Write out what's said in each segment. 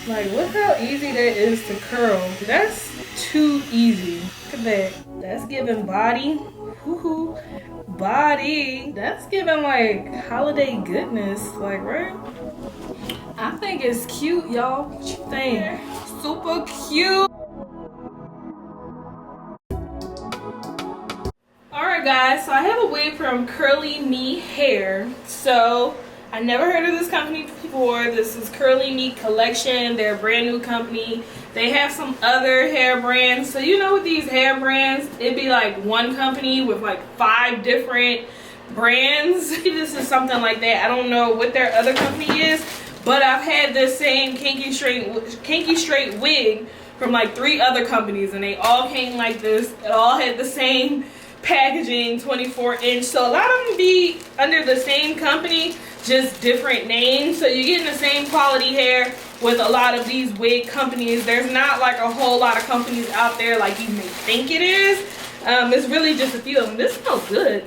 Like, look how easy that is to curl. That's too easy. Look at that. That's giving body. Woohoo. Body. That's giving like holiday goodness. Like, right? I think it's cute, y'all. What you think? Super cute. Alright guys, so I have a wig from Curly Me Hair. So I never heard of this company before. This is Curly Me Collection. They're a brand new company. They have some other hair brands. So you know with these hair brands, it'd be like one company with like 5 different brands. This is something like that. I don't know what their other company is, but I've had this same Kinky Straight wig from like 3 other companies, and they all came like this. It all had the same packaging, 24-inch. So a lot of them be under the same company, just different names. So you're getting the same quality hair with a lot of these wig companies. There's not like a whole lot of companies out there like you may think it is. It's really just a few of them. This smells good.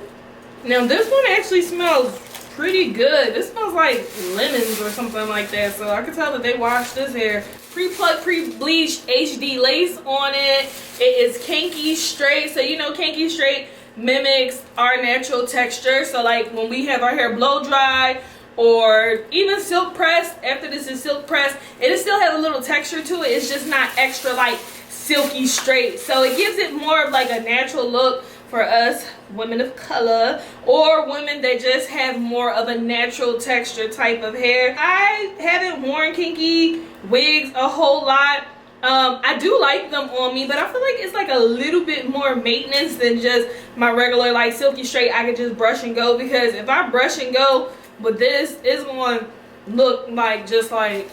Now this one actually smells pretty good. This smells like lemons or something like that. So I can tell that they washed this hair. Pre-plucked, pre-bleached HD lace on it. It is Kinky Straight. So you know Kinky Straight mimics our natural texture. So like when we have our hair blow dry or even silk pressed, after this is silk pressed, it still has a little texture to it. It's just not extra like silky straight. So it gives it more of like a natural look for us women of color or women that just have more of a natural texture type of hair. I haven't worn kinky wigs a whole lot. I do like them on me, but I feel like it's like a little bit more maintenance than just my regular like silky straight. I could just brush and go, because if I brush and go with this, it's going to look like just like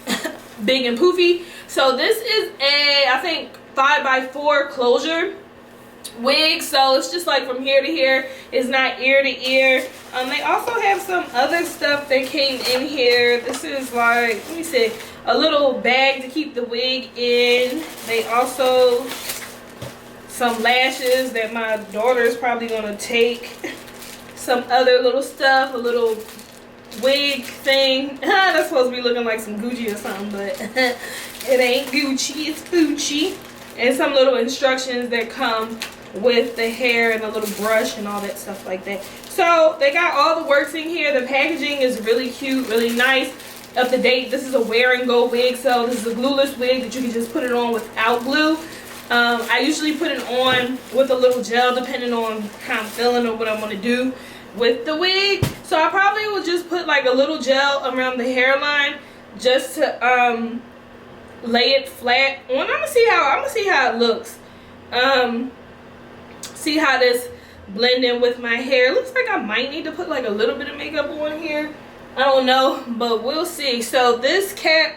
big and poofy. So this is a, I think, 5x4 closure wig, so it's just like from here to here. It's not ear to ear. They also have some other stuff that came in here. This is like, let me see, a little bag to keep the wig in. They also some lashes that my daughter is probably gonna take. Some other little stuff, a little wig thing. That's supposed to be looking like some Gucci or something, but it ain't Gucci, it's Gucci. And some little instructions that come with the hair and a little brush and all that stuff like that. So they got all the works in here. The packaging is really cute, really nice, up to date. This is a wear and go wig, so this is a glueless wig that you can just put it on without glue. I usually put it on with a little gel depending on how I'm feeling or what I want to do with the wig. So I probably will just put like a little gel around the hairline just to lay it flat on. I'm gonna see how it looks. See how this blend in with my hair. It looks like I might need to put like a little bit of makeup on here. I don't know, but we'll see. So this cap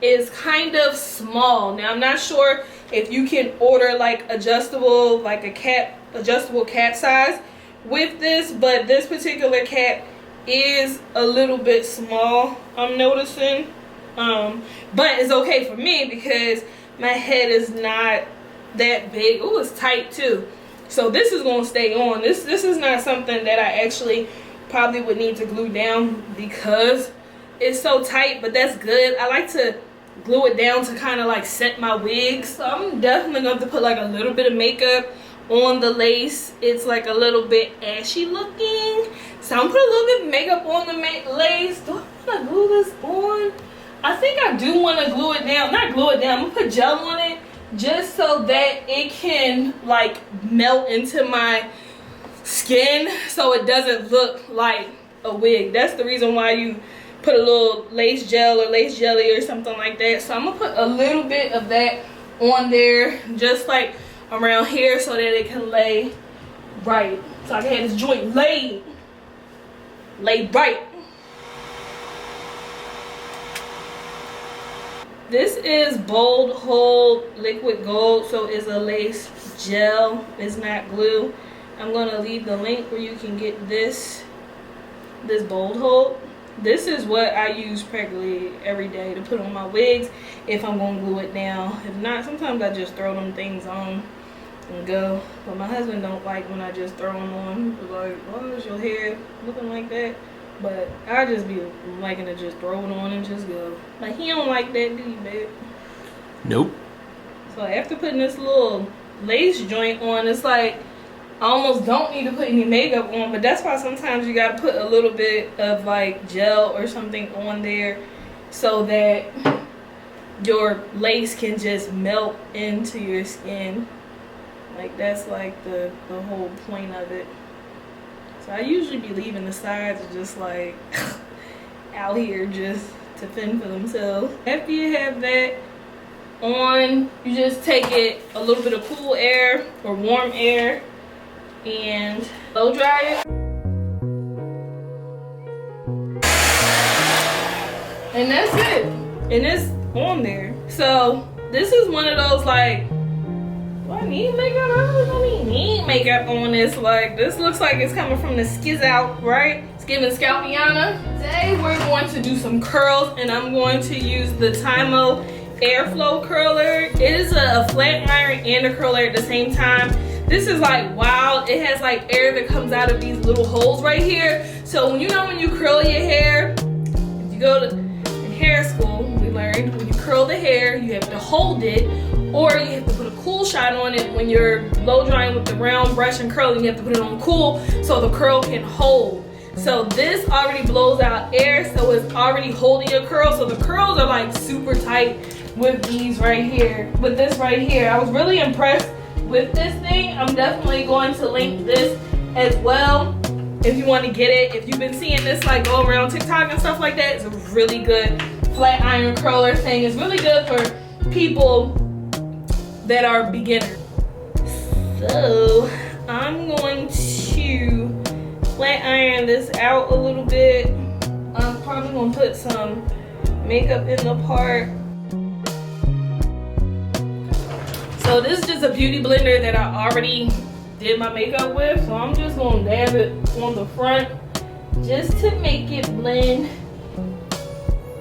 is kind of small. Now I'm not sure if you can order like adjustable, like a cap, adjustable cap size with this, but this particular cap is a little bit small, I'm noticing. But it's okay for me because my head is not that big. Oh, it's tight too. So this is gonna stay on. This is not something that I actually probably would need to glue down because it's so tight, but that's good. I like to glue it down to kind of like set my wig. So I'm definitely going to put like a little bit of makeup on the lace. It's like a little bit ashy looking. So I'm put a little bit of makeup on the lace. Do I want to glue this on? I think I do want to glue it down. Not glue it down. I'm going to put gel on it just so that it can like melt into my skin so it doesn't look like a wig. That's the reason why you put a little lace gel or lace jelly or something like that. So I'm gonna put a little bit of that on there, just like around here, so that it can lay right. So I can have this joint laid right. This is Bold Hold Liquid Gold, so it's a lace gel. It's not glue. I'm gonna leave the link where you can get this Bold Hold. This is what I use practically every day to put on my wigs if I'm gonna glue it down. If not, sometimes I just throw them things on and go. But my husband don't like when I just throw them on. He's like, why is your hair looking like that? But I just be liking to just throw it on and just go. Like, he don't like that, do you, babe? Nope. So after putting this little lace joint on, it's like I almost don't need to put any makeup on, but that's why sometimes you gotta put a little bit of like gel or something on there so that your lace can just melt into your skin. Like, that's like the whole point of it. So I usually be leaving the sides just like out here just to fend for themselves. After you have that on, you just take it a little bit of cool air or warm air and blow dry it. And that's it. And it's on there. So this is one of those like, do I need makeup? I really don't need makeup on this. Like, this looks like it's coming from the Skiz Out, right? It's giving Scalpiana. Today we're going to do some curls, and I'm going to use the Tymo AirFlow curler. It is a flat iron and a curler at the same time. This is like wild. It has like air that comes out of these little holes right here. So when you curl your hair, if you go to hair school, we learned when you curl the hair, you have to hold it, or you have to put a cool shot on it when you're blow drying with the round brush and curling. You have to put it on cool so the curl can hold. So this already blows out air, so it's already holding your curl. So the curls are like super tight with these right here, with this right here. I was really impressed with this thing. I'm definitely going to link this as well if you want to get it. If you've been seeing this like go around TikTok and stuff like that, it's a really good flat iron curler thing. It's really good for people that are beginners. So I'm going to flat iron this out a little bit. I'm probably gonna put some makeup in the part. So this is just a beauty blender that I already did my makeup with, so I'm just gonna dab it on the front just to make it blend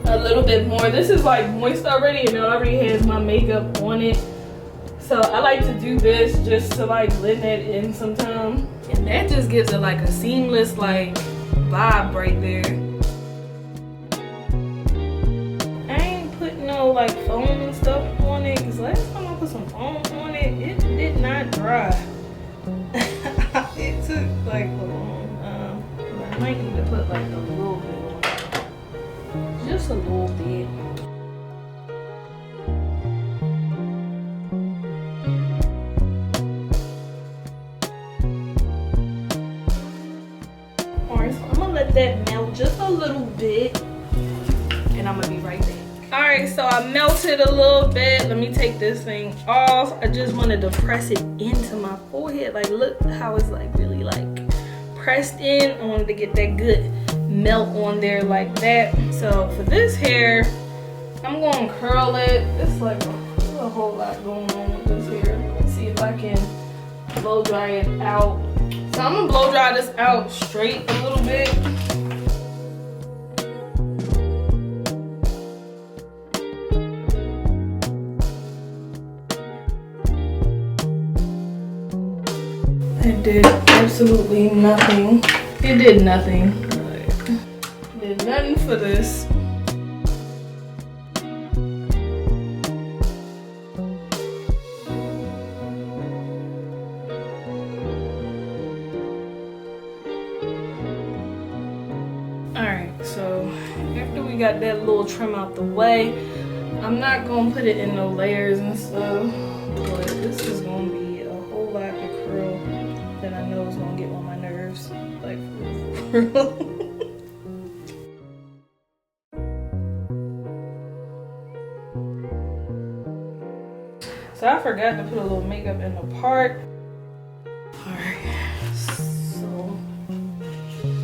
a little bit more. This is like moist already, and it already has my makeup on it. So I like to do this just to like blend that in sometime. And that just gives it like a seamless like vibe right there. I ain't put no like foam and stuff on it, because last time I put some foam on it, it did not dry. It took like a long time. I might need to put like a little bit on it. Just a little bit. That melt just a little bit, and I'm gonna be right back. All right, so I melted a little bit. Let me take this thing off. I just wanted to press it into my forehead. Like, look how it's like really like pressed in. I wanted to get that good melt on there like that. So for this hair, I'm gonna curl it. It's like a whole lot going on with this hair. Let's see if I can blow dry it out. So I'm gonna blow dry this out straight a little bit. It did absolutely nothing. It did nothing. It did nothing for this. So after we got that little trim out the way, I'm not gonna put it in no layers and stuff, but this is gonna be a whole lot of curl that I know is gonna get on my nerves, like for real. So I forgot to put a little makeup in the part. Alright, so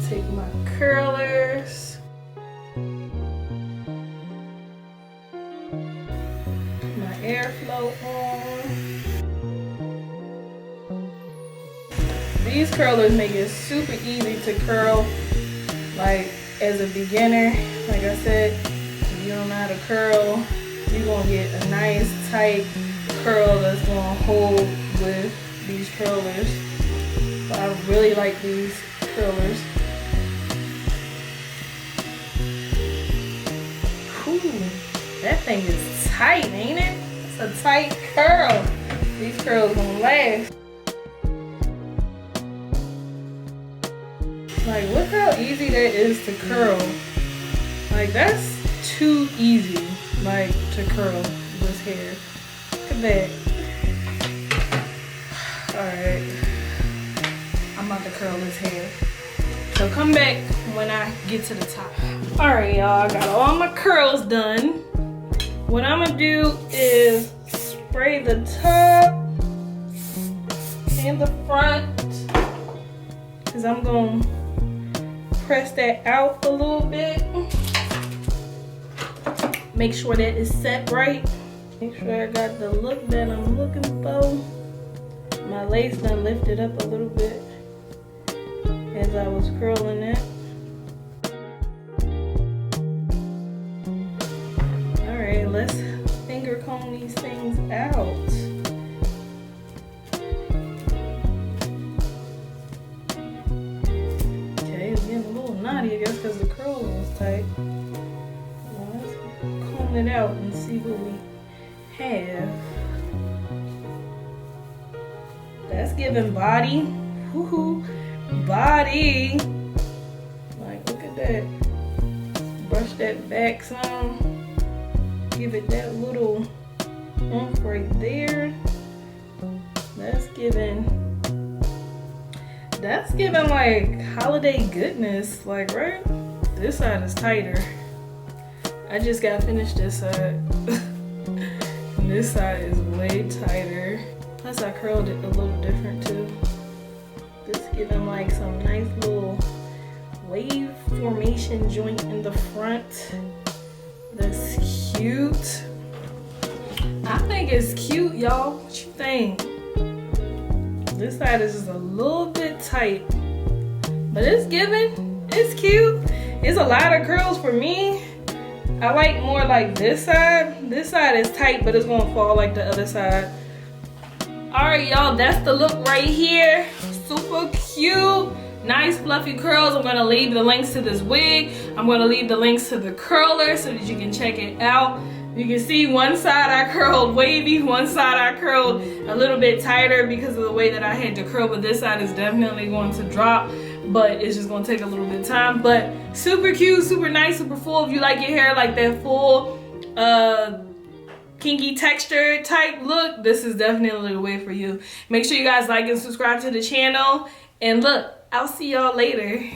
take my curlers. AirFlow on. These curlers make it super easy to curl, like as a beginner. Like I said, if you don't know how to curl, you're gonna get a nice tight curl that's gonna hold with these curlers. But I really like these curlers. Ooh, that thing is tight, ain't it? It's a tight curl. These curls gonna last. Like, look how easy that is to curl. Like, that's too easy, like, to curl this hair. Look at that. Alright. I'm about to curl this hair. So come back when I get to the top. Alright, y'all, I got all my curls done. What I'm gonna do is spray the top and the front, because I'm gonna press that out a little bit. Make sure that it's set right. Make sure I got the look that I'm looking for. My lace done lifted up a little bit as I was curling it. Alright, let's finger comb these things out. Okay, it's getting a little knotty, I guess, because the curl was tight. Well, let's comb it out and see what we have. That's giving body. Woohoo. Body. Like, look at that. Brush that back some. Give it that little oomph right there. That's giving like holiday goodness. Like, right? This side is tighter. I just got finished this side. And this side is way tighter. Plus I curled it a little different too. This giving like some nice little wave formation joint in the front. That's cute. I think it's cute, y'all. What you think? This side is just a little bit tight, but it's giving. It's cute. It's a lot of curls for me. I like more like this side. This side is tight, but it's gonna fall like the other side. Alright, y'all, that's the look right here. Super cute. Nice fluffy curls. I'm gonna leave the links to this wig. I'm gonna leave the links to the curler so that you can check it out. You can see one side I curled wavy, one side I curled a little bit tighter because of the way that I had to curl, but this side is definitely going to drop, but it's just gonna take a little bit of time. But super cute, super nice, super full. If you like your hair like that full, kinky texture type look, this is definitely the way for you. Make sure you guys like and subscribe to the channel, and look, I'll see y'all later.